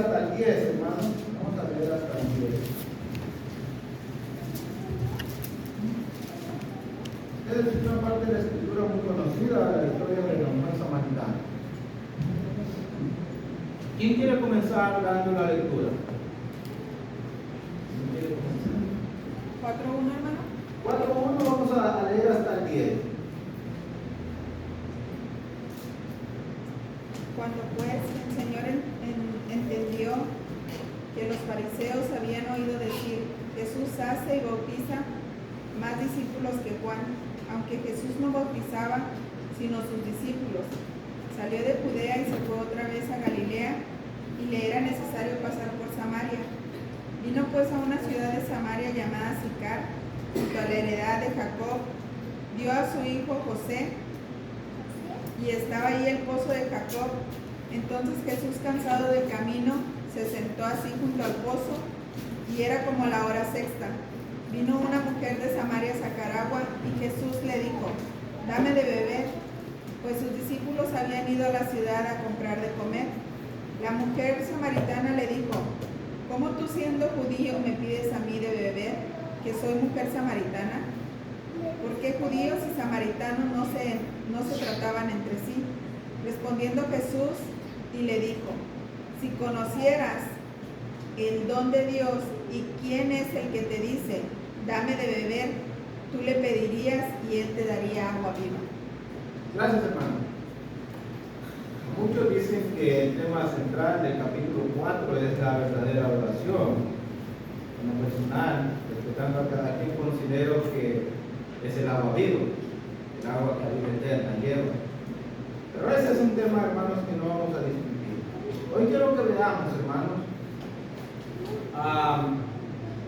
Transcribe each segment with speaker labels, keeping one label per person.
Speaker 1: hasta el 10, hermanos. Vamos a leer hasta el 10. Es una parte de la escritura muy conocida, la historia de la mujer samaritana. ¿Quién quiere comenzar dando la lectura? ¿Quién quiere comenzar?
Speaker 2: 4:1, hermano.
Speaker 1: 4:1, vamos a leer hasta el 10.
Speaker 2: Cuando pues el Señor entendió que los fariseos habían oído decir, Jesús hace y bautiza más discípulos que Juan, aunque Jesús no bautizaba sino sus discípulos, salió de Judea y se fue otra vez a Galilea, y le era necesario pasar por Samaria. Vino pues a una ciudad de Samaria llamada Sicar, junto a la heredad de Jacob. Dio a su hijo José, y estaba allí el pozo de Jacob. Entonces Jesús, cansado del camino, se sentó así junto al pozo, y era como la hora sexta. Vino una mujer de Samaria a sacar agua, y Jesús le dijo, dame de beber, pues sus discípulos habían ido a la ciudad a comprar de comer. La mujer samaritana le dijo, ¿cómo tú siendo judío me pides a mí de beber, que soy mujer samaritana? Porque judíos y samaritanos no se trataban entre sí. Respondiendo Jesús y le dijo, si conocieras el don de Dios y quién es el que te dice, dame de beber, tú le pedirías y él te daría agua viva.
Speaker 1: Gracias, hermano. Muchos dicen que el tema central del capítulo 4 es la verdadera oración. En lo personal, respetando a cada quien, considero que es el agua viva, el agua que a vida eterna lleva. Pero ese es un tema, hermanos, que no vamos a discutir. Hoy quiero que veamos, hermanos,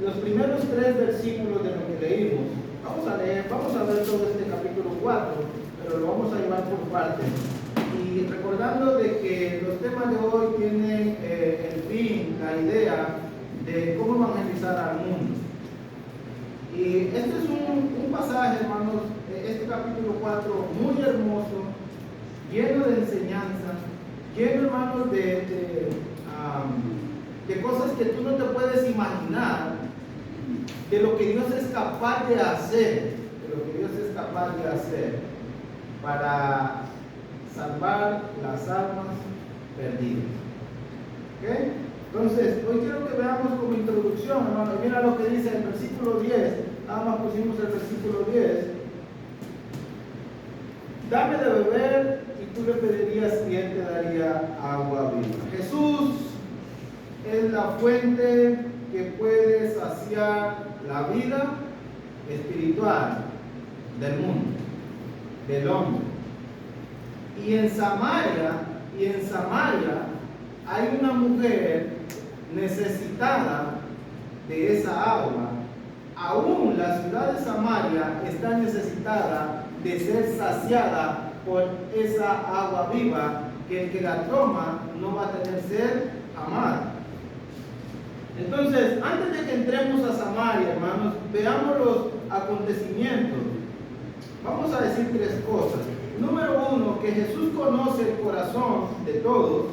Speaker 1: los primeros 3 versículos de lo que leímos. Vamos a ver todo este capítulo 4, pero lo vamos a llevar por partes. Y recordando de que los temas de hoy tienen el fin, la idea de cómo evangelizar al mundo. Y este es un pasaje, hermanos, este capítulo 4, muy hermoso, lleno de enseñanza, lleno, hermanos, de cosas que tú no te puedes imaginar, de lo que Dios es capaz de hacer, para salvar las almas perdidas. ¿Ok? Entonces, hoy quiero que veamos como introducción, hermano. Mira lo que dice el versículo 10. Nada más pusimos el versículo 10. Dame de beber y tú le pedirías y él te daría agua viva. Jesús es la fuente que puede saciar la vida espiritual del mundo, del hombre. Y en Samaria hay una mujer necesitada de esa agua. Aún la ciudad de Samaria está necesitada de ser saciada por esa agua viva, que el que la toma no va a tener sed jamás. Entonces, antes de que entremos a Samaria, hermanos, veamos los acontecimientos. Vamos a decir 3 cosas. Número 1, que Jesús conoce el corazón de todos.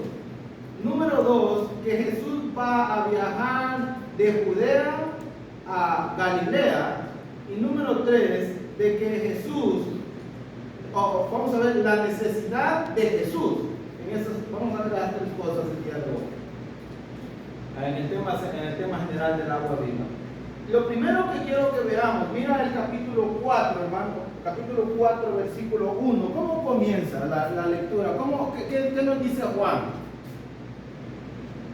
Speaker 1: Número 2, que Jesús va a viajar de Judea a Galilea. Y número 3, de que Jesús, vamos a ver la necesidad de Jesús. Vamos a ver las 3 cosas el día de hoy. En el tema general del agua viva. Lo primero que quiero que veamos, mira el capítulo 4, hermano. Capítulo 4, versículo 1. ¿Cómo comienza la lectura? ¿Qué nos dice Juan?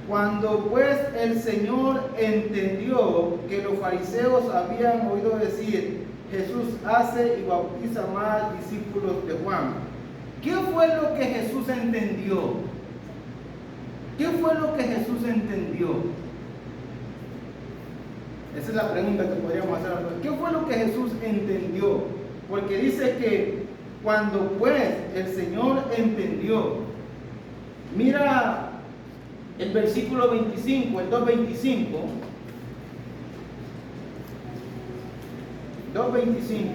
Speaker 1: Cuando pues el Señor entendió que los fariseos habían oído decir, Jesús hace y bautiza más discípulos de Juan. ¿Qué fue lo que Jesús entendió? ¿Qué fue lo que Jesús entendió? Esa es la pregunta que podríamos hacer. ¿Qué fue lo que Jesús entendió? Porque dice que cuando pues el Señor entendió, mira el versículo 25, el 2.25. 2.25.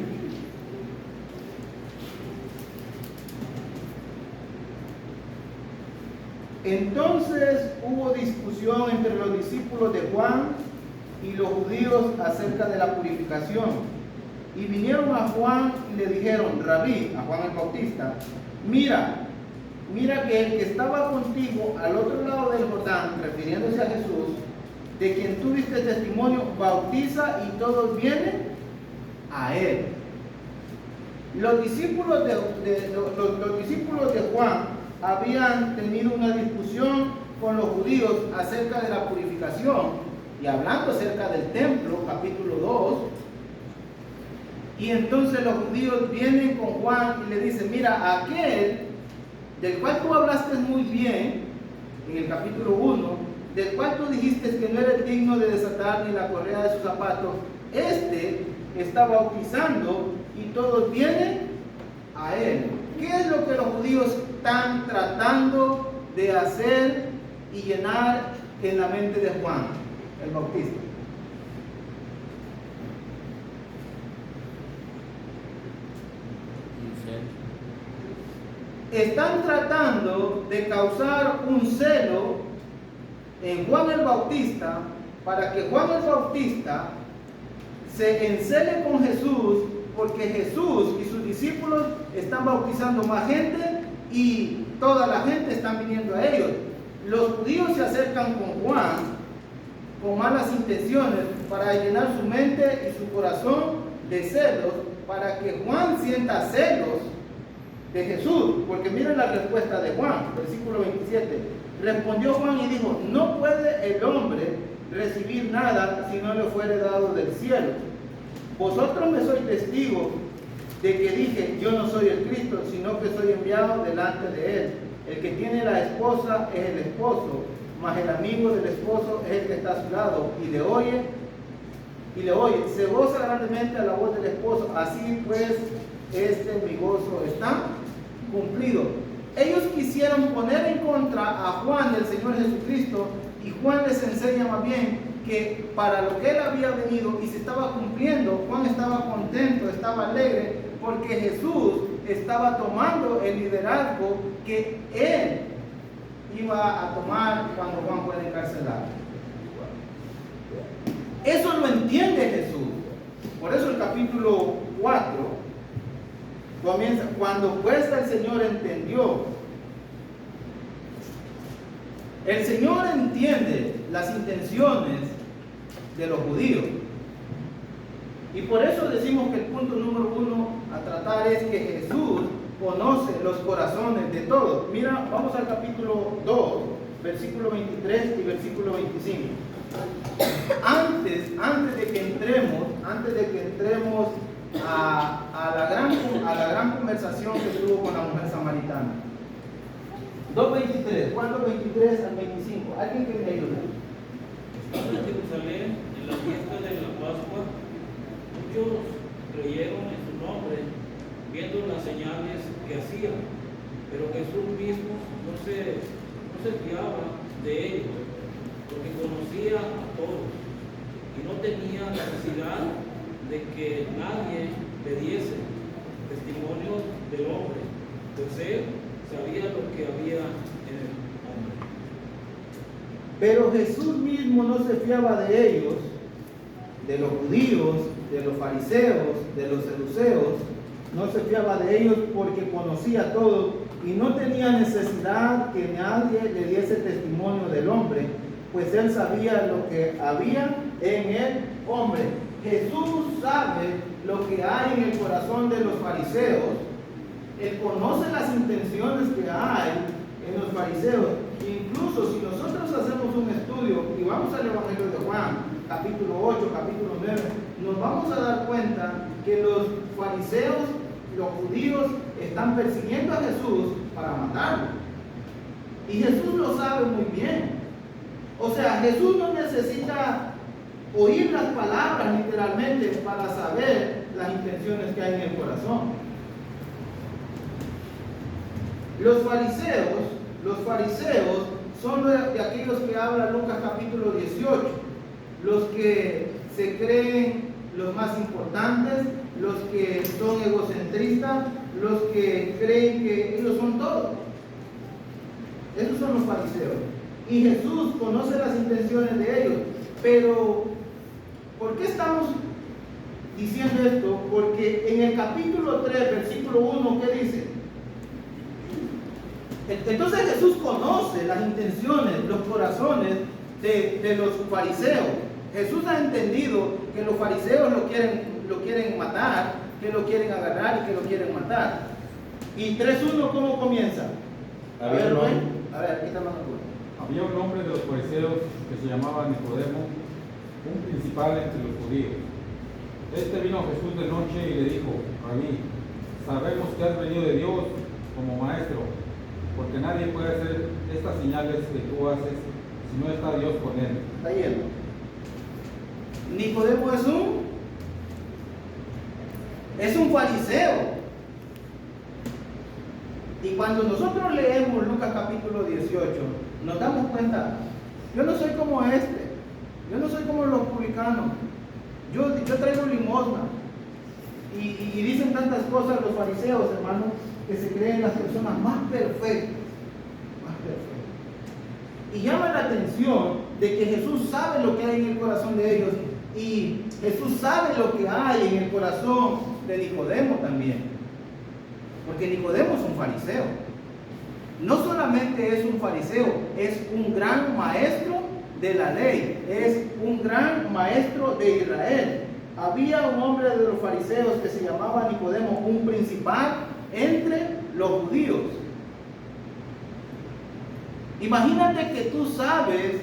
Speaker 1: Entonces hubo discusión entre los discípulos de Juan y los judíos acerca de la purificación. Y vinieron a Juan y le dijeron: Rabí, a Juan el Bautista, mira que el que estaba contigo al otro lado del Jordán, refiriéndose a Jesús, de quien tú diste testimonio, bautiza y todos vienen a él. Los discípulos de Juan habían tenido una discusión con los judíos acerca de la purificación y hablando acerca del templo, capítulo 2. Y entonces los judíos vienen con Juan y le dicen: mira, aquel del cual tú hablaste muy bien en el capítulo 1, del cual tú dijiste que no eres digno de desatar ni la correa de sus zapatos, este está bautizando y todos vienen a él. ¿Qué es lo que los judíos están tratando de hacer y llenar en la mente de Juan el Bautista? Están tratando de causar un celo en Juan el Bautista para que Juan el Bautista se encele con Jesús, porque Jesús y sus discípulos están bautizando más gente y toda la gente está viniendo a ellos. Los judíos se acercan con Juan con malas intenciones para llenar su mente y su corazón de celos, para que Juan sienta celos de Jesús. Porque miren la respuesta de Juan, versículo 27. Respondió Juan y dijo: no puede el hombre recibir nada si no le fuere dado del cielo. Vosotros me sois testigos de que dije: yo no soy el Cristo, sino que soy enviado delante de él. El que tiene la esposa es el esposo, mas el amigo del esposo es el que está a su lado y le oye, se goza grandemente a la voz del esposo. Así pues, mi gozo está cumplido. Ellos quisieron poner en contra a Juan del Señor Jesucristo, y Juan les enseña más bien que para lo que él había venido y se estaba cumpliendo, Juan estaba contento, estaba alegre, porque Jesús estaba tomando el liderazgo que él iba a tomar cuando Juan fue encarcelado. Eso lo entiende Jesús. Por eso el capítulo 4 comienza: cuando pues el Señor entendió. El Señor entiende las intenciones de los judíos. Y por eso decimos que el punto número 1 a tratar es que Jesús conoce los corazones de todos. Mira, vamos al capítulo 2, versículo 23 y versículo 25. Antes de que entremos a la gran conversación que tuvo con la mujer samaritana. 2:23, ¿cuál 23 al 25? ¿Alguien que me ayude?
Speaker 3: Estando en Jerusalén, en la fiesta de la Pascua, muchos creyeron en su nombre, viendo las señales que hacía, pero Jesús mismo no se fiaba de ellos, porque conocía a todos y no tenía necesidad de que nadie le diese testimonio del hombre, pues él sabía lo que había en el hombre.
Speaker 1: Pero Jesús mismo no se fiaba de ellos, de los judíos, de los fariseos, de los saduceos. No se fiaba de ellos porque conocía todo y no tenía necesidad que nadie le diese testimonio del hombre, pues él sabía lo que había en el hombre. Jesús sabe lo que hay en el corazón de los fariseos. Él conoce las intenciones que hay en los fariseos. Incluso si nosotros hacemos un estudio y vamos al Evangelio de Juan, capítulo 8, capítulo 9, nos vamos a dar cuenta que los fariseos, los judíos, están persiguiendo a Jesús para matarlo. Y Jesús lo sabe muy bien. O sea, Jesús no necesita oír las palabras literalmente para saber las intenciones que hay en el corazón. Los fariseos son de aquellos que habla Lucas capítulo 18, los que se creen los más importantes, los que son egocentristas, los que creen que ellos son todo. Esos son los fariseos. Y Jesús conoce las intenciones de ellos. Pero, ¿por qué estamos diciendo esto? Porque en el capítulo 3, versículo 1, ¿qué dice? Entonces Jesús conoce las intenciones, los corazones de los fariseos. Jesús ha entendido que los fariseos lo quieren matar, que lo quieren agarrar y que lo quieren matar. Y 3:1, ¿cómo comienza? A ver, aquí está más oscuro.
Speaker 4: Había un hombre de los fariseos que se llamaba Nicodemo, un principal entre los judíos. Este vino a Jesús de noche y le dijo: Rabí, sabemos que has venido de Dios como maestro, porque nadie puede hacer estas señales que tú haces si no está Dios con él.
Speaker 1: Está yendo. Nicodemo es un fariseo. Y cuando nosotros leemos Lucas capítulo 18, nos damos cuenta, yo no soy como yo no soy como los publicanos, yo traigo limosna. Y dicen tantas cosas los fariseos, hermanos, que se creen las personas más perfectas. Y llama la atención de que Jesús sabe lo que hay en el corazón de ellos, y Jesús sabe lo que hay en el corazón de Nicodemo también. Porque Nicodemo es un fariseo. No solamente es un fariseo, es un gran maestro de la ley, es un gran maestro de Israel. Había un hombre de los fariseos que se llamaba Nicodemo, un principal entre los judíos. Imagínate que tú sabes,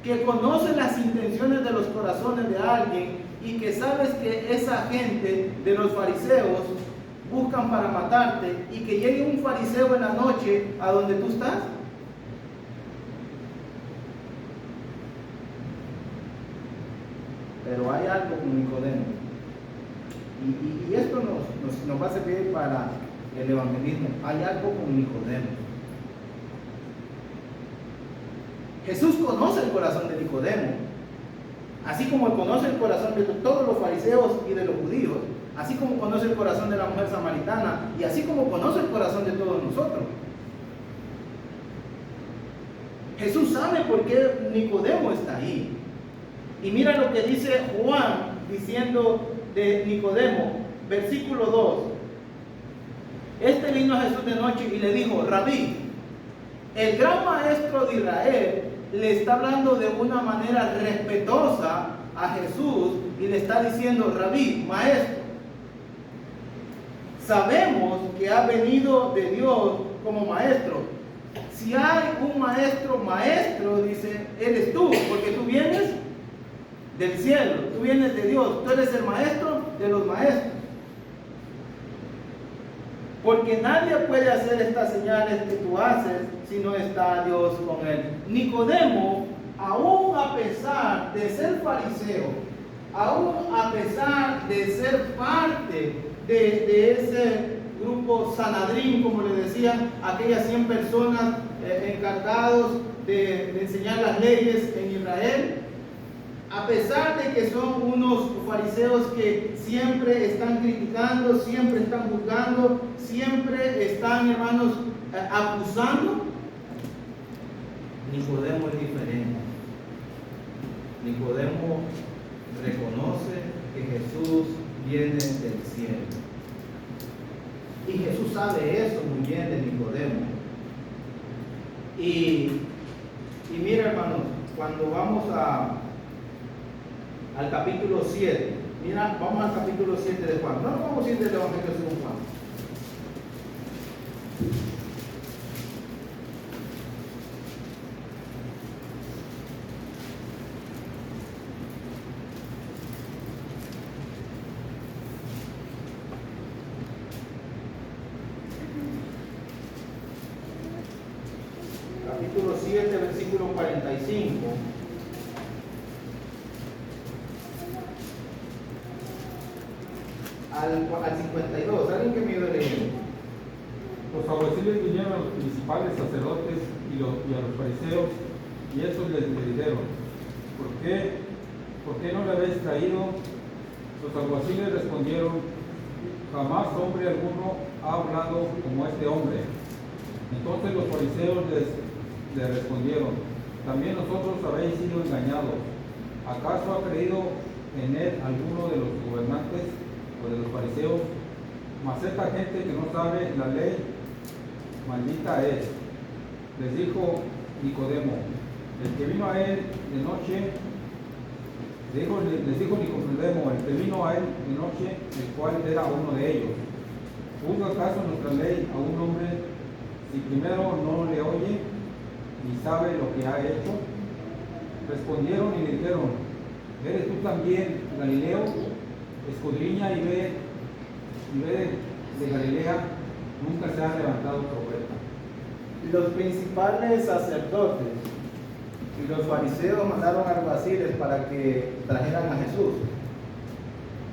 Speaker 1: que conoces las intenciones de los corazones de alguien y que sabes que esa gente de los fariseos buscan para matarte, y que llegue un fariseo en la noche a donde tú estás. Pero hay algo con Nicodemo, y esto nos va a servir para el evangelismo. Hay algo con Nicodemo. Jesús conoce el corazón de Nicodemo, así como conoce el corazón de todos los fariseos y de los judíos, así como conoce el corazón de la mujer samaritana, y así como conoce el corazón de todos nosotros. Jesús sabe por qué Nicodemo está ahí. Y mira lo que dice Juan diciendo de Nicodemo, versículo 2. Este vino a Jesús de noche y le dijo: Rabí. El gran maestro de Israel le está hablando de una manera respetuosa a Jesús y le está diciendo: Rabí, maestro, sabemos que ha venido de Dios como maestro. Si hay un maestro, dice, eres tú, porque tú vienes del cielo, tú vienes de Dios, tú eres el maestro de los maestros. Porque nadie puede hacer estas señales que tú haces si no está Dios con él. Nicodemo, aún a pesar de ser fariseo, aún a pesar de ser parte de ese grupo Sanadrín, como le decían, aquellas 100 personas encargados de enseñar las leyes en Israel, a pesar de que son unos fariseos que siempre están criticando, siempre están juzgando, siempre están, hermanos, acusando, Nicodemo es diferente. Nicodemo reconoce que Jesús viene del cielo. Y Jesús sabe eso muy bien de Nicodemo. Y mira, hermanos, cuando vamos al capítulo 7. Mira, vamos al capítulo 7 de Juan. No nos vamos a ir del Evangelio según Juan. Capítulo 7, versículo 45. Al 52, alguien que me ayude a leer.
Speaker 4: Los alguaciles vinieron a los principales sacerdotes y a los fariseos, y estos les dijeron: ¿Por qué no le habéis traído? Los alguaciles respondieron: jamás hombre alguno ha hablado como este hombre. Entonces los fariseos le respondieron: también nosotros habéis sido engañados. ¿Acaso ha creído en él alguno de los gobernantes o de los fariseos? Mas esta gente que no sabe la ley, maldita es. Les dijo Nicodemo, el que vino a él de noche, les dijo Nicodemo, el que vino a él de noche, el cual era uno de ellos: ¿juzga acaso nuestra ley a un hombre si primero no le oye ni sabe lo que ha hecho? Respondieron y le dijeron: ¿eres tú también Galileo? Escudriña y ve de Galilea, nunca se ha levantado profeta.
Speaker 1: Los principales sacerdotes y los fariseos mandaron alguaciles para que trajeran a Jesús.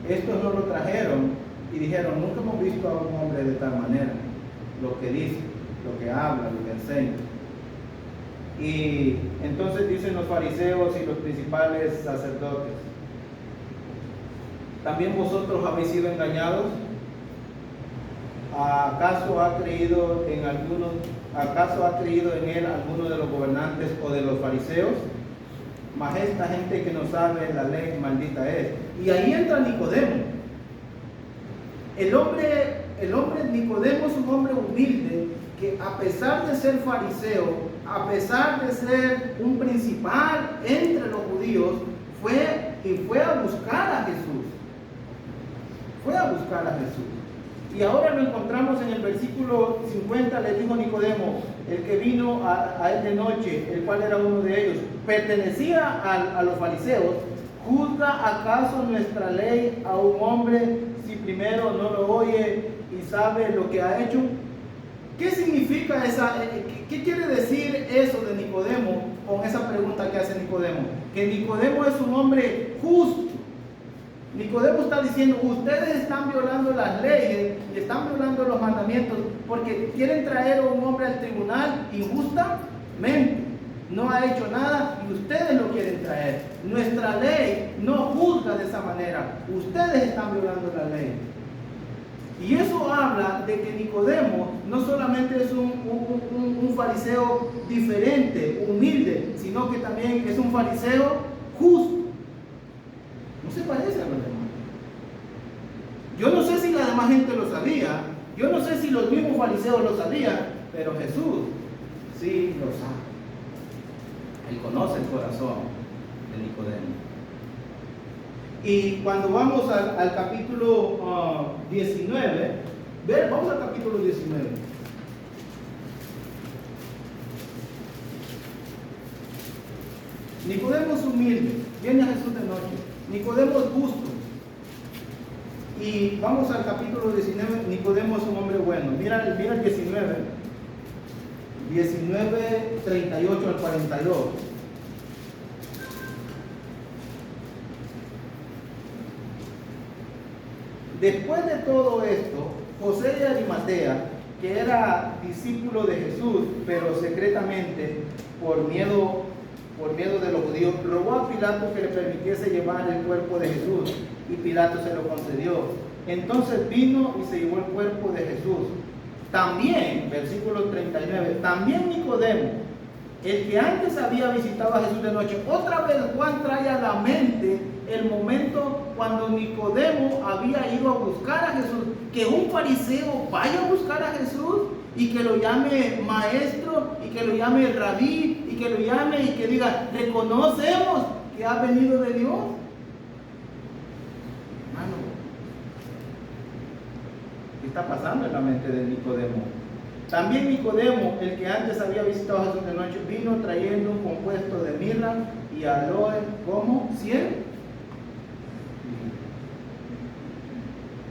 Speaker 1: Estos no lo trajeron y dijeron: nunca hemos visto a un hombre de tal manera, lo que dice, lo que habla, lo que enseña. Y entonces dicen los fariseos y los principales sacerdotes: ¿también vosotros habéis sido engañados? ¿Acaso ha creído en él alguno de los gobernantes o de los fariseos? Mas esta gente que no sabe la ley, maldita es. Y ahí entra Nicodemo. El hombre Nicodemo es un hombre humilde que, a pesar de ser fariseo, a pesar de ser un principal entre los judíos, fue a buscar a Jesús. Fue a buscar a Jesús. Y ahora lo encontramos en el versículo 50, le dijo Nicodemo, el que vino a él de noche, el cual era uno de ellos, pertenecía a los fariseos: ¿juzga acaso nuestra ley a un hombre si primero no lo oye y sabe lo que ha hecho? ¿Qué significa qué quiere decir eso de Nicodemo con esa pregunta que hace Nicodemo? Que Nicodemo es un hombre justo. Nicodemo está diciendo: ustedes están violando las leyes y están violando los mandamientos porque quieren traer a un hombre al tribunal injustamente. No ha hecho nada y ustedes lo quieren traer. Nuestra ley no juzga de esa manera. Ustedes están violando la ley. Y eso habla de que Nicodemo no solamente es un fariseo diferente, humilde, sino que también es un fariseo justo. No se parece a los demás. Yo no sé si la demás gente lo sabía, yo no sé si los mismos fariseos lo sabían, pero Jesús sí lo sabe. Él conoce el corazón de Nicodemo. Y cuando vamos al capítulo 19, vamos al capítulo 19. Nicodemo es humilde, viene a Jesús de noche. Nicodemo es justo. Y vamos al capítulo 19, Nicodemo es un hombre bueno. Mira el 19, 38 al 42. Después de todo esto, José de Arimatea, que era discípulo de Jesús, pero secretamente, por miedo de los judíos, rogó a Pilato que le permitiese llevar el cuerpo de Jesús, y Pilato se lo concedió. Entonces vino y se llevó el cuerpo de Jesús. También, versículo 39, también Nicodemo, el que antes había visitado a Jesús de noche. Otra vez Juan trae a la mente el momento cuando Nicodemo había ido a buscar a Jesús. Que un fariseo vaya a buscar a Jesús y que lo llame maestro, y que lo llame rabí, y que lo llame y que diga: reconocemos que ha venido de Dios. Hermano, ¿qué está pasando en la mente de Nicodemo? También Nicodemo, el que antes había visitado a Jesús de noche, vino trayendo un compuesto de mirra y aloe, como 100.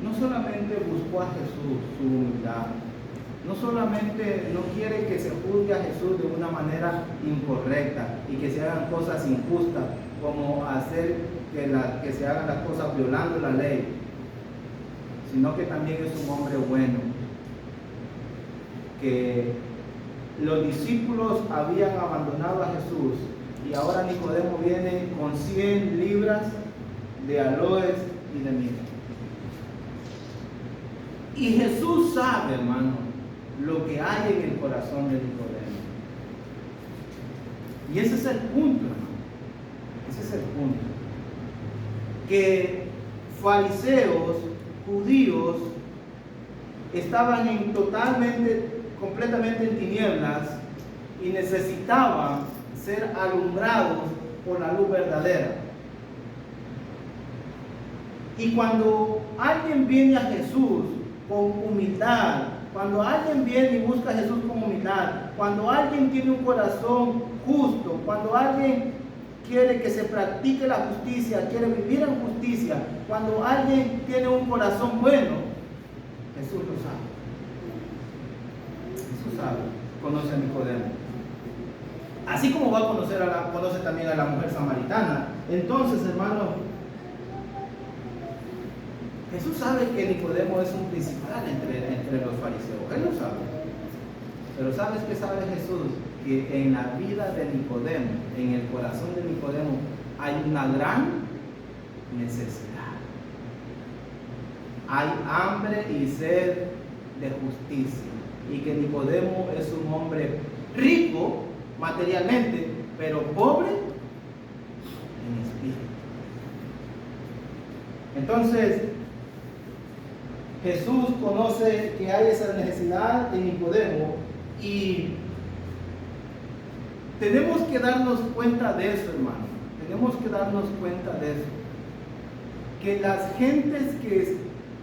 Speaker 1: No solamente buscó a Jesús su humildad, no solamente no quiere que se juzgue a Jesús de una manera incorrecta y que se hagan cosas injustas, como hacer que se hagan las cosas violando la ley, sino que también es un hombre bueno. Que los discípulos habían abandonado a Jesús y ahora Nicodemo viene con 100 libras de aloes y de mirra. Y Jesús sabe, hermano, lo que hay en el corazón de Nicodemo. Y ese es el punto, hermano. Ese es el punto. Que fariseos, judíos, estaban completamente en tinieblas y necesitaban ser alumbrados por la luz verdadera. Y cuando alguien viene a Jesús con humildad, cuando alguien viene y busca a Jesús con humildad, cuando alguien tiene un corazón justo, cuando alguien quiere que se practique la justicia, quiere vivir en justicia, cuando alguien tiene un corazón bueno, Jesús lo sabe. Jesús sabe, conoce a Nicodemo. Así como va a conoce también a la mujer samaritana. Entonces, hermano, Jesús sabe que Nicodemo es un principal entre los fariseos. Él lo sabe. Pero ¿sabes qué sabe Jesús? Que en la vida de Nicodemo, en el corazón de Nicodemo, hay una gran necesidad. Hay hambre y sed de justicia. Y que Nicodemo es un hombre rico materialmente, pero pobre en espíritu. Entonces, Jesús conoce que hay esa necesidad en Nicodemo y tenemos que darnos cuenta de eso, hermano. Tenemos que darnos cuenta de eso. Que las gentes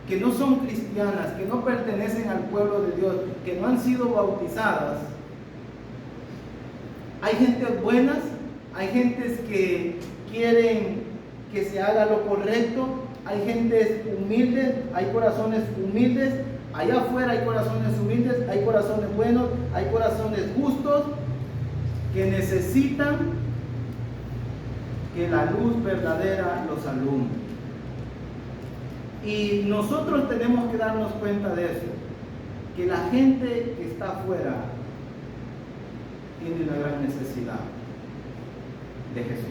Speaker 1: que no son cristianas, que no pertenecen al pueblo de Dios, que no han sido bautizadas, hay gentes buenas, hay gentes que quieren que se haga lo correcto, hay gentes humildes, hay corazones humildes, allá afuera hay corazones humildes, hay corazones buenos, hay corazones justos que necesitan que la luz verdadera los alumbre. Y nosotros tenemos que darnos cuenta de eso, que la gente que está afuera tiene una gran necesidad de Jesús.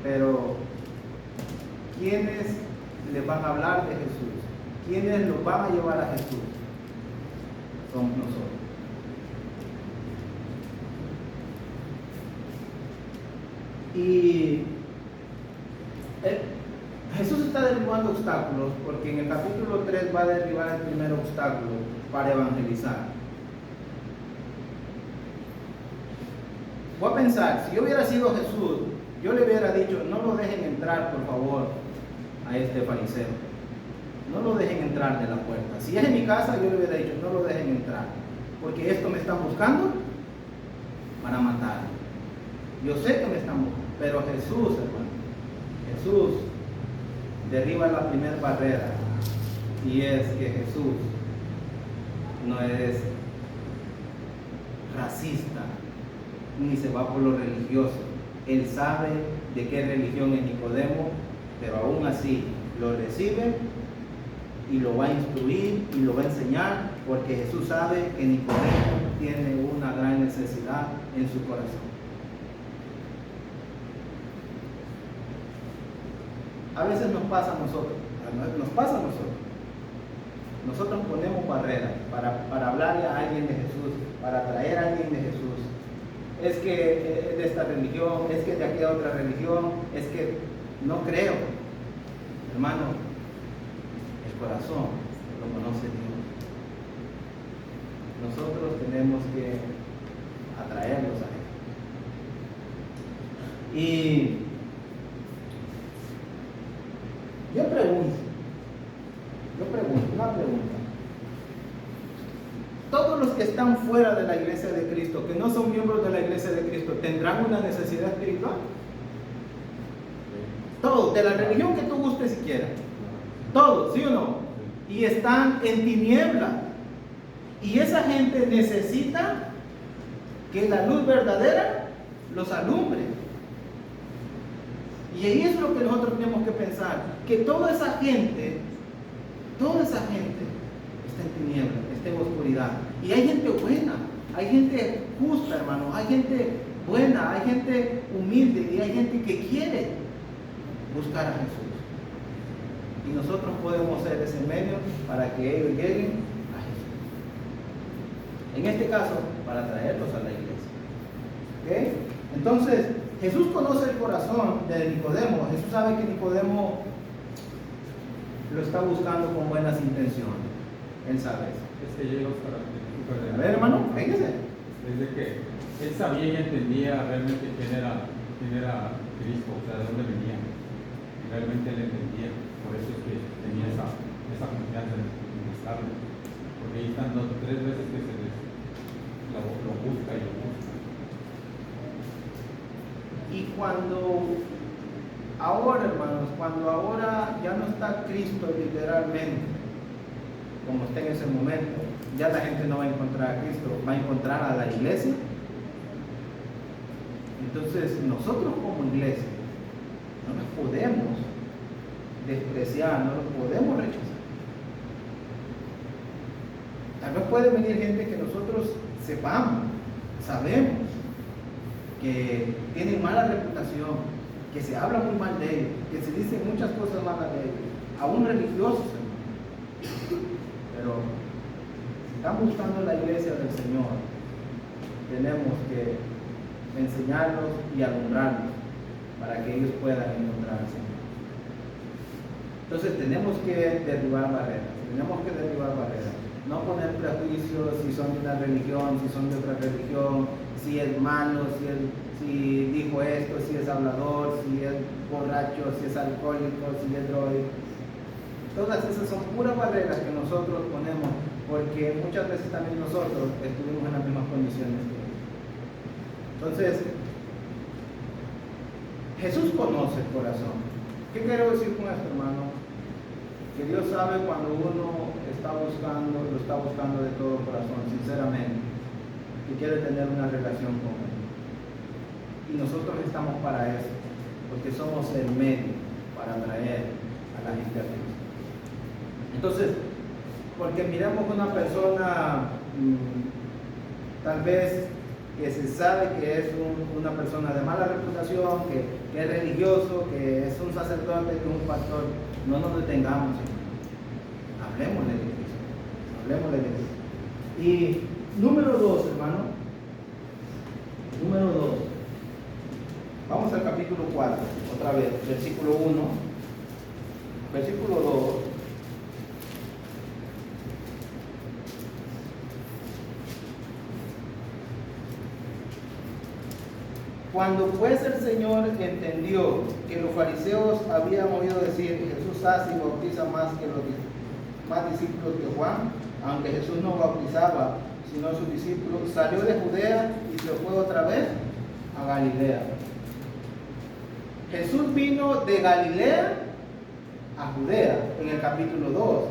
Speaker 1: Pero ¿quiénes les van a hablar de Jesús? ¿Quiénes los van a llevar a Jesús? Somos nosotros. Y Jesús está derribando obstáculos, porque en el capítulo 3 va a derribar el primer obstáculo para evangelizar. Voy a pensar, si yo hubiera sido Jesús, yo le hubiera dicho, no lo dejen entrar, por favor, a este fariseo. No lo dejen entrar de la puerta. Si es en mi casa, yo le hubiera dicho, no lo dejen entrar, porque esto me están buscando para matar. Yo sé que me están buscando, pero Jesús, hermano, Jesús derriba la primera barrera, y es que Jesús no es racista, ni se va por lo religioso. Él sabe de qué religión es Nicodemo, pero aún así lo recibe y lo va a instruir y lo va a enseñar, porque Jesús sabe que Nicodemo tiene una gran necesidad en su corazón. A veces nos pasa a nosotros, Nosotros ponemos barreras para hablarle a alguien de Jesús, para traer a alguien de Jesús. Es que es de esta religión, es que de aquella otra religión, es que no creo. Hermano, el corazón lo conoce Dios. Nosotros tenemos que atraerlos a Él. Y yo pregunto, una pregunta. Todos los que están fuera de la iglesia de Cristo, que no son miembros de la iglesia de Cristo, ¿tendrán una necesidad espiritual? Todos, de la religión que tú gustes si quieras. Todos, ¿sí o no? Y están en tiniebla. Y esa gente necesita que la luz verdadera los alumbre. Y ahí es lo que nosotros tenemos que pensar, que toda esa gente está en tinieblas, está en oscuridad. Y hay gente buena, hay gente justa, hermano, hay gente buena, hay gente humilde y hay gente que quiere buscar a Jesús. Y nosotros podemos ser ese medio para que ellos lleguen a Jesús. En este caso, para traerlos a la iglesia. ¿Ok? Entonces, Jesús conoce el corazón de Nicodemo. Jesús sabe que Nicodemo lo está buscando con buenas intenciones. Él sabe eso.
Speaker 4: Es que llegó para
Speaker 1: A ver, hermano, véngase.
Speaker 4: desde que él sabía y entendía realmente quién era Cristo, o sea, de dónde venía. Y realmente él entendía. Por eso es que tenía esa confianza en buscarlo. Porque ahí están 3 veces que lo busca y lo busca.
Speaker 1: Y ahora, hermanos, cuando ahora ya no está Cristo literalmente, como está en ese momento, ya la gente no va a encontrar a Cristo, va a encontrar a la iglesia. Entonces, nosotros como iglesia no nos podemos despreciar, no nos podemos rechazar. Tal vez puede venir gente que nosotros sabemos que tienen mala reputación, que se habla muy mal de ellos, que se dicen muchas cosas malas de ellos, aún religiosos, hermano. Pero si están buscando la iglesia del Señor, tenemos que enseñarlos y alumbrarlos para que ellos puedan encontrar al Señor. Entonces tenemos que derribar barreras, no poner prejuicios si son de una religión, si son de otra religión, si es malo, si dijo esto, si es hablador, si es borracho, si es alcohólico, si es droga. Todas esas son puras barreras que nosotros ponemos, porque muchas veces también nosotros estuvimos en las mismas condiciones que ellos. Entonces, Jesús conoce el corazón. ¿Qué quiero decir con esto, hermano? Que Dios sabe cuando uno lo está buscando de todo corazón, sinceramente, que quiere tener una relación con Él. Y nosotros estamos para eso, porque somos el medio para traer a la gente a Cristo. Entonces, porque miramos una persona, tal vez que se sabe que es una persona de mala reputación, que es religioso, que es un sacerdote, que es un pastor, no nos detengamos, hablemosle de Cristo. Y número 2, hermano, vamos al capítulo 4, otra vez, versículo 1, versículo 2. Cuando pues el Señor entendió que los fariseos habían oído decir, Jesús hace y bautiza más discípulos que Juan, aunque Jesús no bautizaba sino sus discípulos, salió de Judea y se fue otra vez a Galilea. Jesús vino de Galilea a Judea en el capítulo 2.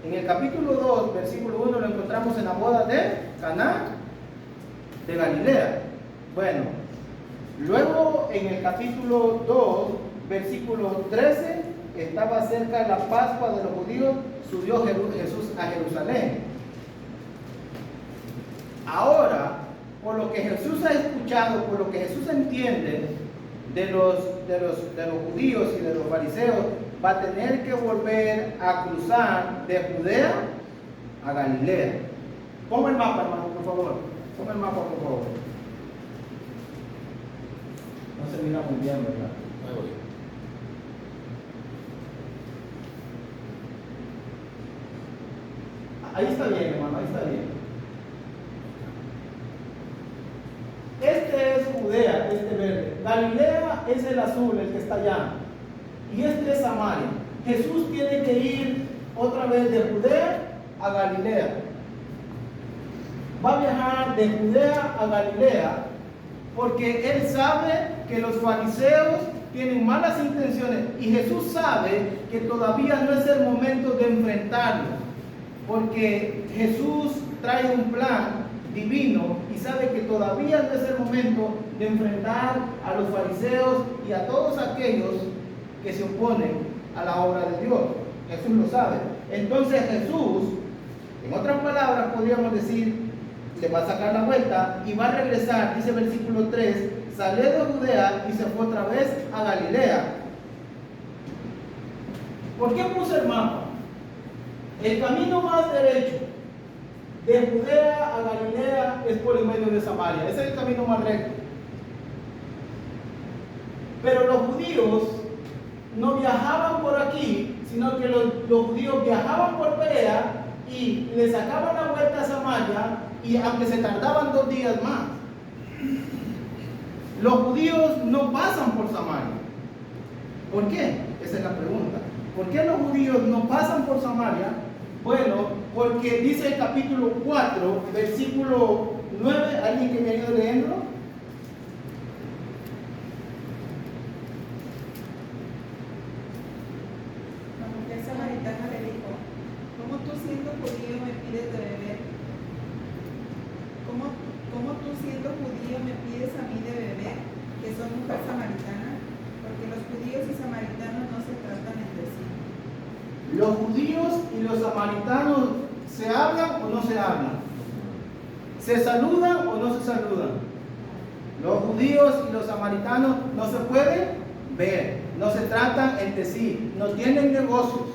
Speaker 1: En el capítulo 2, versículo 1, lo encontramos en la boda de Caná de Galilea. Bueno, luego en el capítulo 2, versículo 13, estaba cerca de la Pascua de los judíos, subió Jesús a Jerusalén. Ahora, por lo que Jesús ha escuchado, por lo que Jesús entiende de los judíos y de los fariseos, va a tener que volver a cruzar de Judea a Galilea. Ponme el mapa, hermano, por favor. Ponme el mapa, por favor. No se mira muy bien, ¿verdad? Ahí está bien, hermano, ahí está bien. Este es Judea, este verde. Galilea es el azul, el que está allá. Y este es Samaria. Jesús tiene que ir otra vez de Judea a Galilea. Va a viajar de Judea a Galilea porque él sabe que los fariseos tienen malas intenciones y Jesús sabe que todavía no es el momento de enfrentarlos, porque Jesús trae un plan divino y sabe que todavía no es el momento de enfrentar a los fariseos y a todos aquellos que se oponen a la obra de Dios. Jesús lo sabe. Entonces Jesús, en otras palabras, podríamos decir, le va a sacar la vuelta y va a regresar, dice versículo 3, salió de Judea y se fue otra vez a Galilea. ¿Por qué puse el mapa? El camino más derecho de Judea a Galilea es por el medio de Samaria. Ese es el camino más recto. Pero los judíos no viajaban por aquí, sino que los judíos viajaban por Perea y le sacaban la vuelta a Samaria, y aunque se tardaban 2 días más. Los judíos no pasan por Samaria. ¿Por qué? Esa es la pregunta. ¿Por qué los judíos no pasan por Samaria? Bueno, porque dice el capítulo 4, versículo 9, ¿alguien que me ayude leyendo?
Speaker 2: La mujer samaritana le dijo: ¿Cómo tú siendo judío me pides de beber? ¿Cómo tú siendo judío me pides a mí de beber, que soy mujer samaritana? Porque los judíos y samaritanos no se tratan entre sí.
Speaker 1: ¿Los judíos y los samaritanos se hablan o no se hablan? ¿Se saludan o no se saludan? Los judíos y los samaritanos no se pueden ver, no se tratan entre sí, no tienen negocios.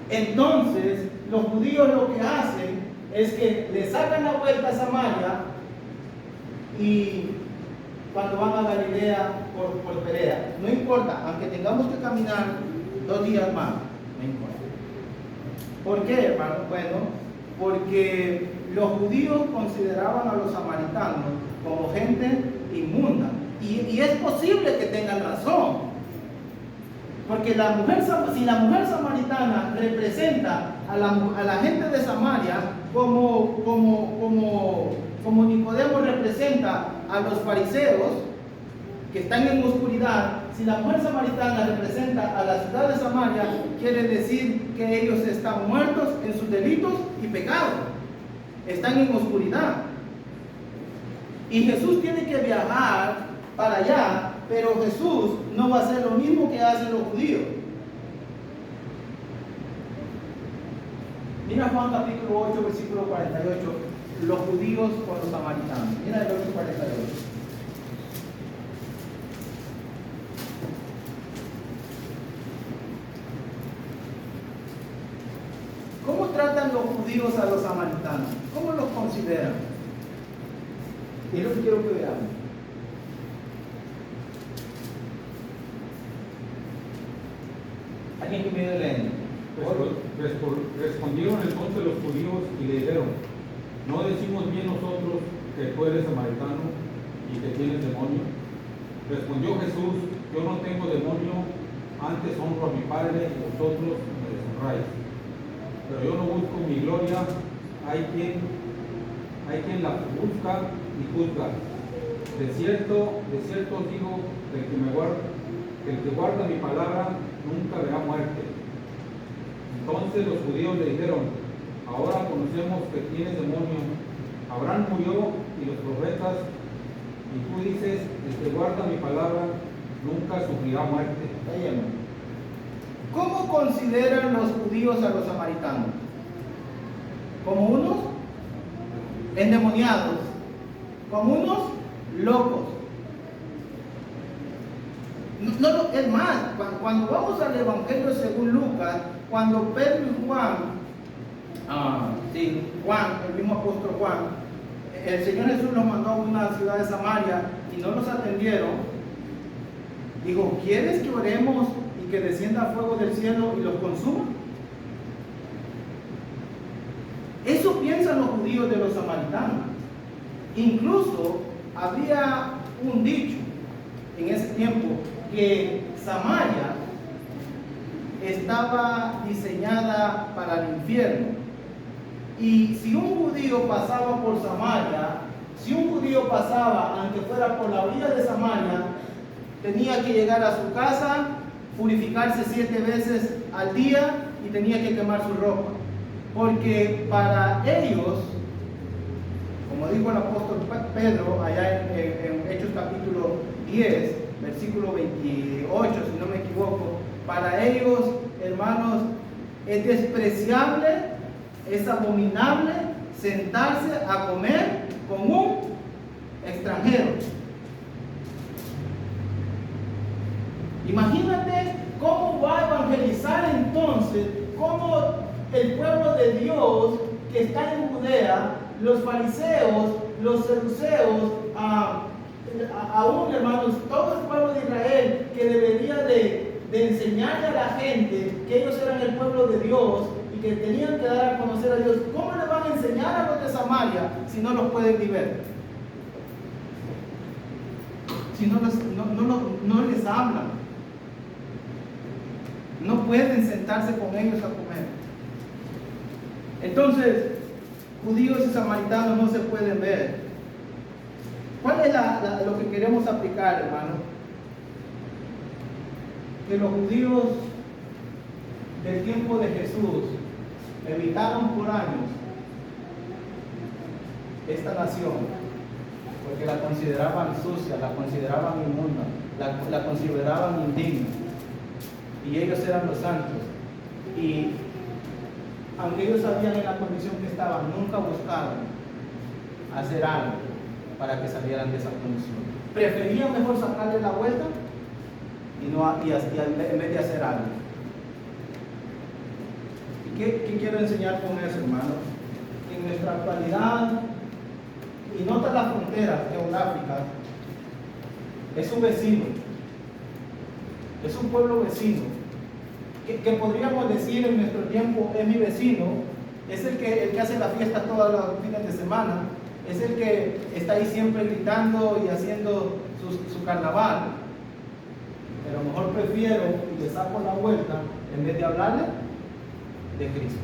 Speaker 1: Entonces, los judíos lo que hacen es que le sacan la vuelta a Samaria, y cuando van a Galilea por Perea, no importa, aunque tengamos que caminar 2 días más, no importa. ¿Por qué, hermano? Bueno, porque los judíos consideraban a los samaritanos como gente inmunda, y es posible que tengan razón, porque si la mujer samaritana representa a la gente de Samaria, como Nicodemo representa a los fariseos que están en oscuridad, si la mujer samaritana representa a la ciudad de Samaria, quiere decir que ellos están muertos en sus delitos y pecados, están en oscuridad. Y Jesús tiene que viajar para allá, pero Jesús no va a hacer lo mismo que hacen los judíos. Mira Juan capítulo 8, versículo 48, los judíos con los samaritanos. Mira el 8:48. ¿Cómo tratan los judíos a los samaritanos? ¿Cómo los consideran? Y es lo que quiero que veamos. ¿Alguien que me dio leyendo?
Speaker 4: Respondieron entonces los judíos y le dijeron: ¿no decimos bien nosotros que tú eres samaritano y que tienes demonio? Respondió Jesús: yo no tengo demonio, antes honro a mi Padre y vosotros me deshonráis. Pero yo no busco mi gloria, hay quien la busca y juzga. De cierto os digo que el que guarda mi palabra nunca verá muerte. Entonces los judíos le dijeron: ahora conocemos que tienes demonio. Abraham murió y los profetas, y tú dices: el que guarda mi palabra nunca sufrirá muerte.
Speaker 1: ¿Cómo consideran los judíos a los samaritanos? ¿Como unos endemoniados? ¿Como unos locos? No, es más, cuando vamos al Evangelio según Lucas, cuando Pedro y Juan, el mismo apóstol Juan, el Señor Jesús los mandó a una ciudad de Samaria y no los atendieron, dijo: ¿quieres que oremos y que descienda fuego del cielo y los consuma? Eso piensan los judíos de los samaritanos. Incluso había un dicho en ese tiempo que Samaria estaba diseñada para el infierno, y si un judío pasaba por Samaria, aunque fuera por la orilla de Samaria, tenía que llegar a su casa, purificarse 7 veces al día y tenía que quemar su ropa, porque para ellos, como dijo el apóstol Pedro allá en Hechos capítulo 10, versículo 28, si no me equivoco, para ellos, hermanos, es despreciable, es abominable sentarse a comer con un extranjero. Imagínate cómo va a evangelizar entonces cómo el pueblo de Dios que está en Judea, los fariseos, los saduceos, aún hermanos, todo el pueblo de Israel que debería de enseñarle a la gente que ellos eran el pueblo de Dios y que tenían que dar a conocer a Dios, ¿cómo le van a enseñar a los de Samaria si no los pueden ni ver? Si no les hablan, no pueden sentarse con ellos a comer. Entonces, judíos y samaritanos no se pueden ver. ¿Cuál es lo que queremos aplicar, hermano? Que los judíos del tiempo de Jesús evitaron por años esta nación porque la consideraban sucia, la consideraban inmunda, la consideraban indigna, y ellos eran los santos, y aunque ellos sabían en la condición que estaban, nunca buscaron hacer algo para que salieran de esa condición. Preferían mejor sacarle la vuelta en vez de hacer algo. ¿Y qué quiero enseñar con eso, hermano? En nuestra actualidad, y nota las fronteras geográficas, es un vecino, es un pueblo vecino, que podríamos decir en nuestro tiempo es mi vecino, es el que hace la fiesta todos los fines de semana, es el que está ahí siempre gritando y haciendo su carnaval. Pero mejor prefiero y le saco la vuelta en vez de hablarle de Cristo.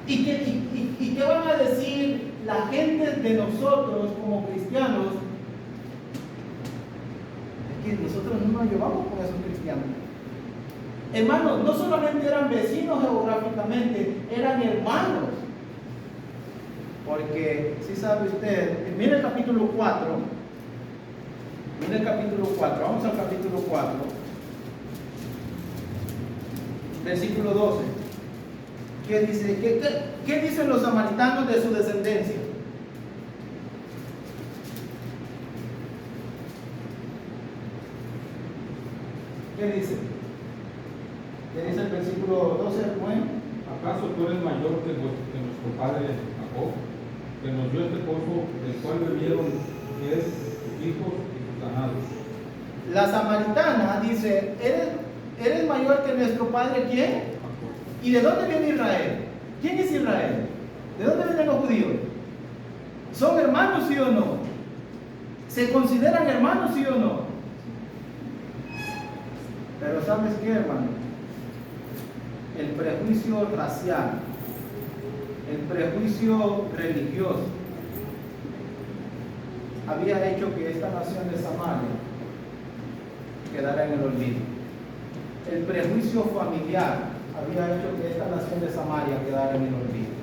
Speaker 1: ¿Y qué van a decir la gente de nosotros como cristianos? Es que nosotros no nos llevamos con esos cristianos. Hermanos, no solamente eran vecinos geográficamente, eran hermanos. Porque, si sabe usted, mire el capítulo 4. Mire el capítulo 4, vamos al capítulo 4. Versículo 12. ¿Qué dice? ¿Qué dicen los samaritanos de su descendencia? ¿Qué dice? ¿Qué dice el versículo 12? Bueno,
Speaker 4: ¿acaso tú eres mayor que nuestro padre Jacob, que nos dio este pozo, del cual bebieron él, sus hijos y sus ganados?
Speaker 1: La samaritana dice, ¿eres mayor que nuestro padre quién?
Speaker 4: Jacob.
Speaker 1: ¿Y de dónde viene Israel? ¿Quién es Israel? ¿De dónde vienen los judíos? ¿Son hermanos, sí o no? ¿Se consideran hermanos, sí o no? Pero ¿sabes qué, hermano? El prejuicio racial, el prejuicio religioso, había hecho que esta nación de Samaria quedara en el olvido. El prejuicio familiar había hecho que esta nación de Samaria quedara en el olvido.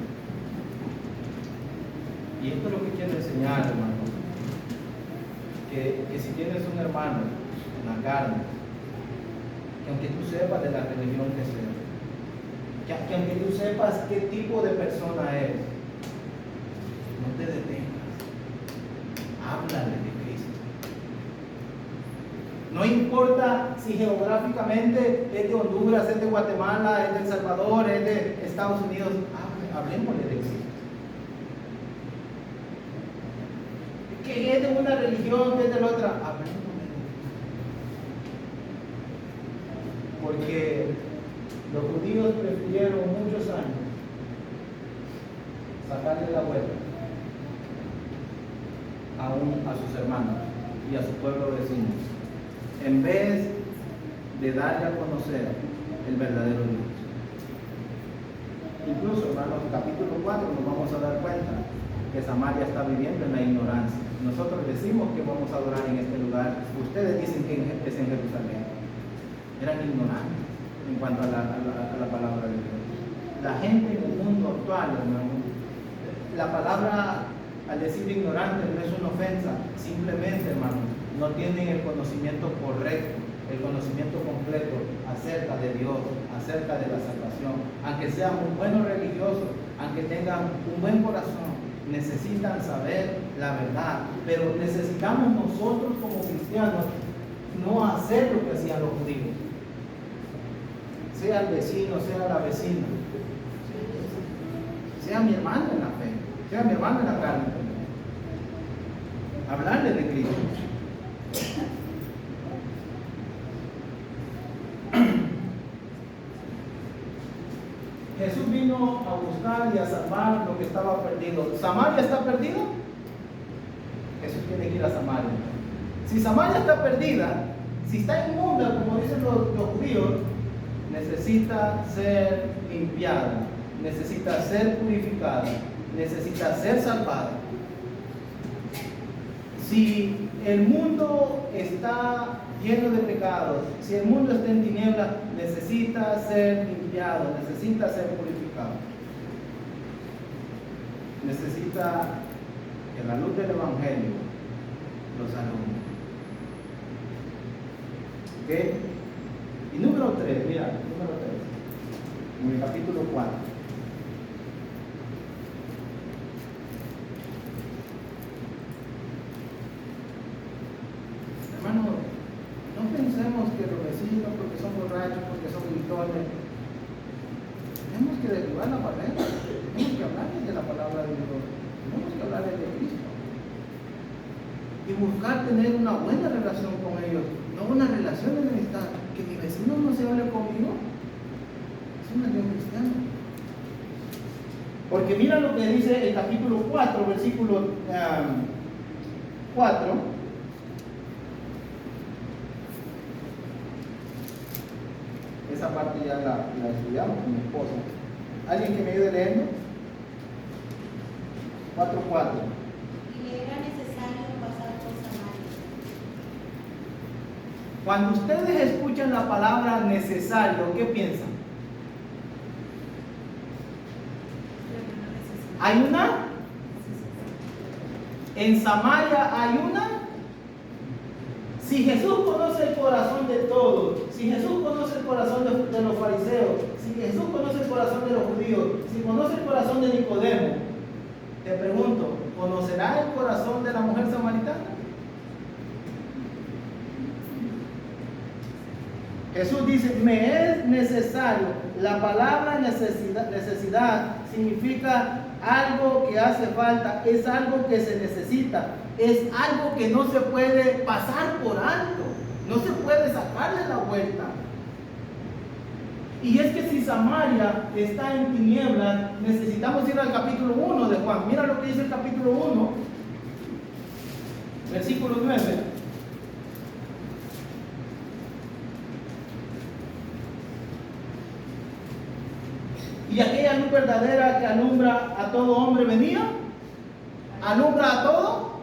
Speaker 1: Y esto es lo que quiero enseñar, hermano. Que si tienes un hermano en la carne, que aunque tú sepas de la religión que sea, que aunque tú sepas qué tipo de persona es, no te detengas. Háblale de Cristo. No importa si geográficamente es de Honduras, es de Guatemala, es de El Salvador, es de Estados Unidos, hablemosle de Cristo. Que es de una religión, que es de la otra, hablemosle de Cristo. Porque los judíos prefirieron muchos años sacarle la vuelta a sus hermanos y a su pueblo vecino, en vez de darle a conocer el verdadero Dios. Incluso, hermanos, en capítulo 4 nos vamos a dar cuenta que Samaria está viviendo en la ignorancia. Nosotros decimos que vamos a adorar en este lugar, ustedes dicen que es en Jerusalén. Eran ignorantes en cuanto a la palabra de Dios. La gente en el mundo actual, hermano, la palabra al decir ignorante no es una ofensa, simplemente, hermano, no tienen el conocimiento correcto, el conocimiento completo acerca de Dios, acerca de la salvación. Aunque sean un buen religioso, aunque tengan un buen corazón, necesitan saber la verdad. Pero necesitamos nosotros como cristianos no hacer lo que hacían los judíos. Sea el vecino, sea la vecina, sea mi hermano en la fe, sea mi hermano en la carne. Hablarle de Cristo. Jesús vino a buscar y a salvar lo que estaba perdido. ¿Samaria está perdido? Jesús tiene que ir a Samaria. Si Samaria está perdida, si está inmunda, como dicen los judíos, necesita ser limpiada, necesita ser purificada, necesita ser salvada. Si el mundo está lleno de pecados, si el mundo está en tinieblas, necesita ser limpiado, necesita ser purificado. Necesita que la luz del Evangelio los alumbre. ¿Ok? Y número 3, mira, número 3, en el capítulo 4. Hermano, no pensemos que los vecinos, porque son borrachos, porque son gritones, tenemos que derribar la barrera, tenemos que hablarles de la palabra de Dios, tenemos que hablarles de Cristo. Y buscar tener una buena relación con ellos, no una relación de amistad. Que mi vecino no se hable conmigo, es una religión cristiana. Porque mira lo que dice el capítulo 4, versículo 4. Esa parte ya la estudiamos con mi esposa. ¿Alguien que me ayude leyendo? 4:4.
Speaker 5: Y le era necesario pasar por Samaria.
Speaker 1: Cuando ustedes escuchan la palabra necesario, ¿qué piensan? ¿Hay una? ¿En Samaria hay una? Si Jesús conoce el corazón de todos, si Jesús conoce el corazón de los fariseos, si Jesús conoce el corazón de los judíos, si conoce el corazón de Nicodemo, te pregunto, ¿conocerá el corazón de la mujer samaritana? Jesús dice, me es necesario. La palabra necesidad significa algo que hace falta, es algo que se necesita, es algo que no se puede pasar por alto, no se puede sacarle la vuelta. Y es que si Samaria está en tinieblas, necesitamos ir al capítulo 1 de Juan. Mira lo que dice el capítulo 1, versículo 9. Y aquella luz verdadera que alumbra a todo hombre venía, alumbra a todo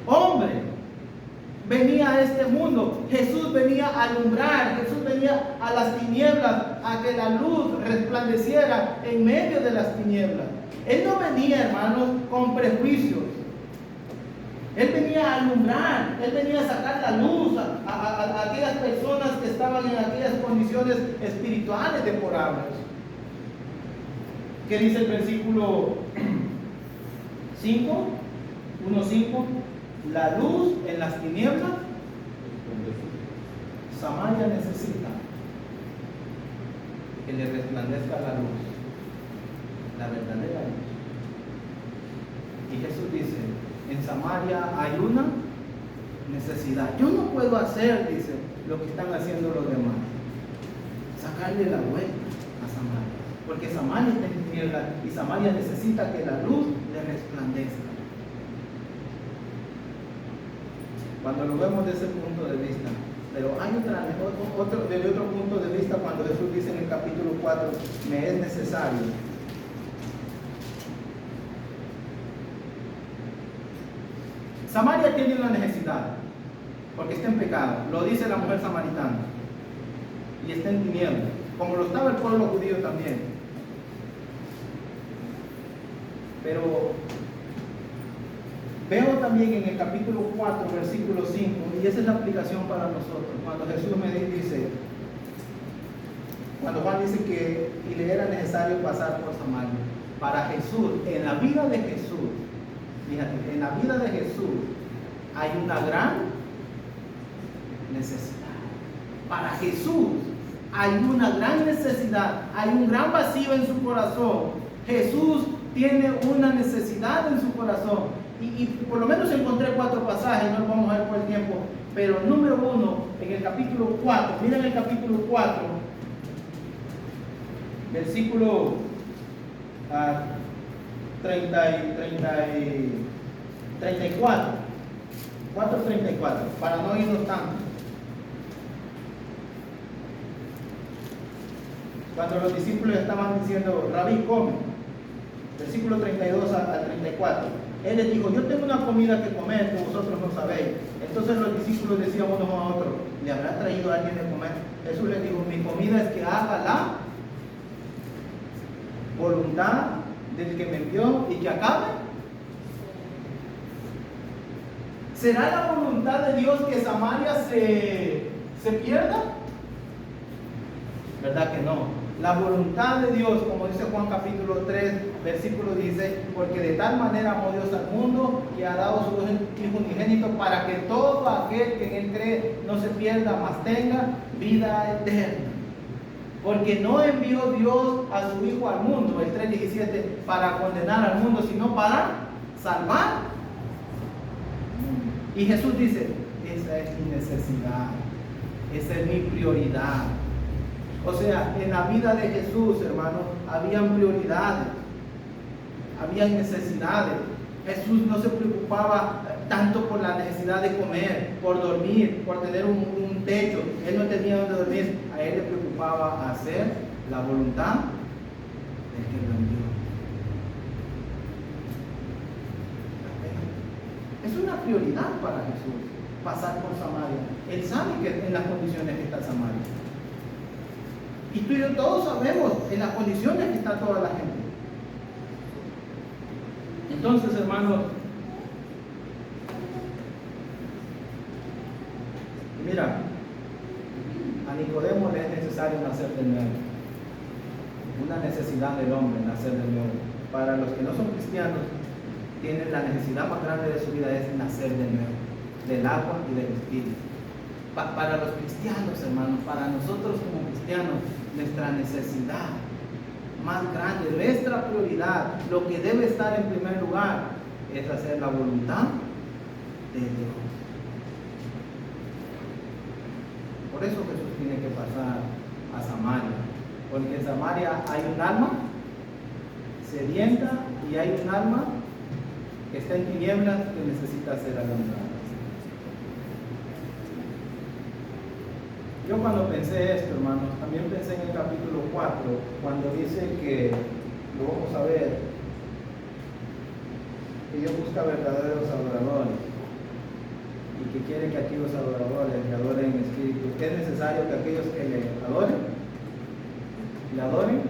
Speaker 1: hombre, venía a este mundo. Jesús venía a alumbrar, Jesús venía a las tinieblas, a que la luz resplandeciera en medio de las tinieblas. Él no venía, hermanos, con prejuicios. Él venía a alumbrar, Él venía a sacar la luz a aquellas personas que estaban en aquellas condiciones espirituales deplorables. ¿Qué dice el versículo 5? 1:5. La luz en las tinieblas. Samaria necesita que le resplandezca la luz, la verdadera luz. Y Jesús dice, en Samaria hay una necesidad. Yo no puedo hacer, dice, lo que están haciendo los demás. Sacarle la vuelta a Samaria. Porque Samaria está en tinieblas y Samaria necesita que la luz le resplandezca. Cuando lo vemos desde ese punto de vista. Pero hay desde otro punto de vista cuando Jesús dice en el capítulo 4, me es necesario. Samaria tiene una necesidad, porque está en pecado, lo dice la mujer samaritana, y está en tinieblas, como lo estaba el pueblo judío también. Pero veo también en el capítulo 4, versículo 5, y esa es la aplicación para nosotros, cuando Jesús me dice, cuando Juan dice que y le era necesario pasar por Samaria. Para Jesús, en la vida de Jesús, fíjate, en la vida de Jesús hay una gran necesidad. Para Jesús hay una gran necesidad, hay un gran vacío en su corazón. Jesús tiene una necesidad en su corazón. Y por lo menos encontré 4 pasajes, no los vamos a ver por el tiempo. Pero número 1, en el capítulo 4, miren el capítulo 4, versículo 34, 4:34, para no irnos tanto. Cuando los discípulos estaban diciendo, Rabí, come, versículo 32 al 34, Él les dijo, yo tengo una comida que comer que vosotros no sabéis. Entonces los discípulos decían unos a otros, ¿le habrá traído a alguien de comer? Jesús les dijo, mi comida es que haga la voluntad del que me envió y que acabe. ¿Será la voluntad de Dios que Samaria se pierda? ¿Verdad que no? La voluntad de Dios, como dice Juan capítulo 3, versículo 16, porque de tal manera amó Dios al mundo y ha dado su Hijo unigénito para que todo aquel que en Él cree no se pierda, mas tenga vida eterna. Porque no envió Dios a su Hijo al mundo, el 3:17, para condenar al mundo, sino para salvar. Y Jesús dice, esa es mi necesidad, esa es mi prioridad. O sea, en la vida de Jesús, hermanos, habían prioridades, habían necesidades. Jesús no se preocupaba tanto por la necesidad de comer, por dormir, por tener un techo. Él no tenía donde dormir. A Él le preocupaba hacer la voluntad del que lo envió. Es una prioridad para Jesús pasar por Samaria. Él sabe que en las condiciones que está Samaria. Y tú y yo todos sabemos en las condiciones que está toda la gente. Entonces, hermanos, mira, a Nicodemo le es necesario nacer de nuevo. Una necesidad del hombre, nacer de nuevo. Para los que no son cristianos, tienen la necesidad más grande de su vida es nacer de nuevo, del agua y del espíritu. Para los cristianos, hermanos, para nosotros como cristianos, nuestra necesidad más grande, nuestra prioridad, lo que debe estar en primer lugar, es hacer la voluntad de Dios. Por eso Jesús tiene que pasar a Samaria, porque en Samaria hay un alma sedienta y hay un alma que está en tinieblas que necesita ser alumbrada. Yo cuando pensé esto, hermanos, también pensé en el capítulo 4, cuando dice que, lo vamos a ver, que Dios busca verdaderos adoradores y que quiere que aquellos adoradores le adoren en espíritu. ¿Es necesario que aquellos que le adoren,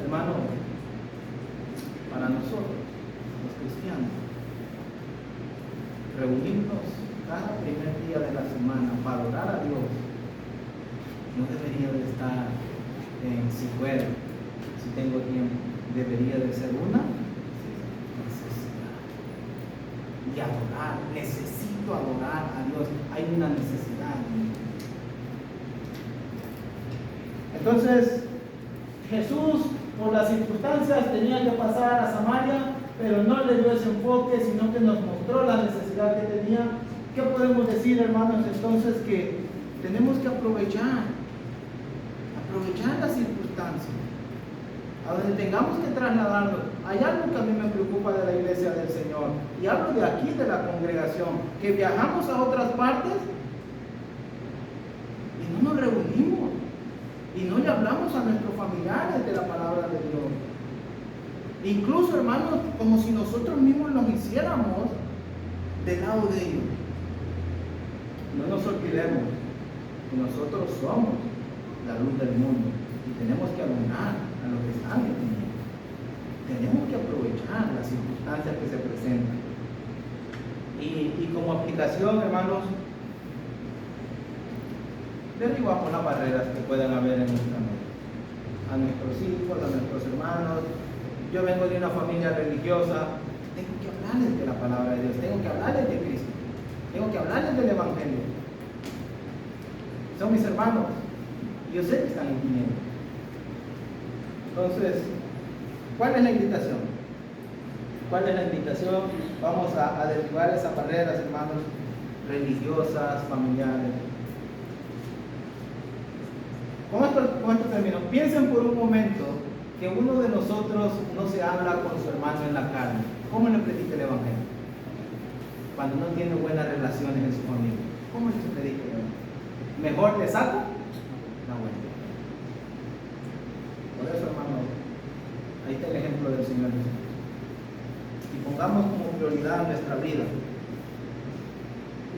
Speaker 1: hermano? Para nosotros, los cristianos, reunirnos cada primer día de la semana para adorar a Dios no debería de estar en si puedo, si tengo tiempo, debería de ser una necesidad. Y adorar, necesito adorar a Dios, hay una necesidad. Entonces, Jesús, por las circunstancias, tenía que pasar a Samaria, pero no le dio ese enfoque, sino que nos mostró la necesidad que tenía. ¿Qué podemos decir, hermanos? Entonces, que tenemos que aprovechar las circunstancias, a donde tengamos que trasladarnos. Hay algo que a mí me preocupa de la iglesia del Señor, y hablo de aquí, de la congregación, que viajamos a otras partes y no nos reunimos, y no le hablamos a nuestros familiares de la palabra de Dios. Incluso, hermanos, como si nosotros mismos nos hiciéramos del lado de ellos. No nos olvidemos que nosotros somos la luz del mundo y tenemos que alumbrar a los que están en el mundo. Tenemos que aprovechar las circunstancias que se presentan. Y como aplicación, hermanos, derribamos las barreras que puedan haber en nuestra mente. A nuestros hijos, a nuestros hermanos. Yo vengo de una familia religiosa, tengo que hablarles de la palabra de Dios, tengo que hablarles de Cristo, tengo que hablarles del Evangelio. son mis hermanos. Yo sé que están en tinieblas. Entonces, ¿cuál es la invitación? ¿Cuál es la invitación? Vamos a derribar esas barreras, hermanos, religiosas, familiares. Con esto termino. Piensen por un momento que uno de nosotros no se habla con su hermano en la carne. ¿Cómo le predica el Evangelio? Cuando no tiene buenas relaciones en su familia. ¿Cómo le predica el Evangelio? ¿Mejor le saco la vuelta? Por eso, hermano, ahí está el ejemplo del Señor Jesús. Y pongamos como prioridad nuestra vida.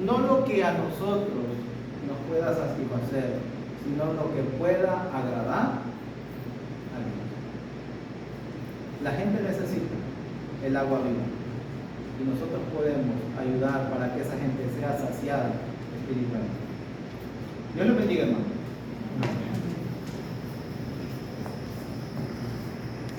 Speaker 1: No lo que a nosotros nos pueda satisfacer, sino lo que pueda agradar a Dios. La gente necesita el agua viva y nosotros podemos ayudar para que esa gente sea saciada espiritualmente. Dios les bendiga, hermano.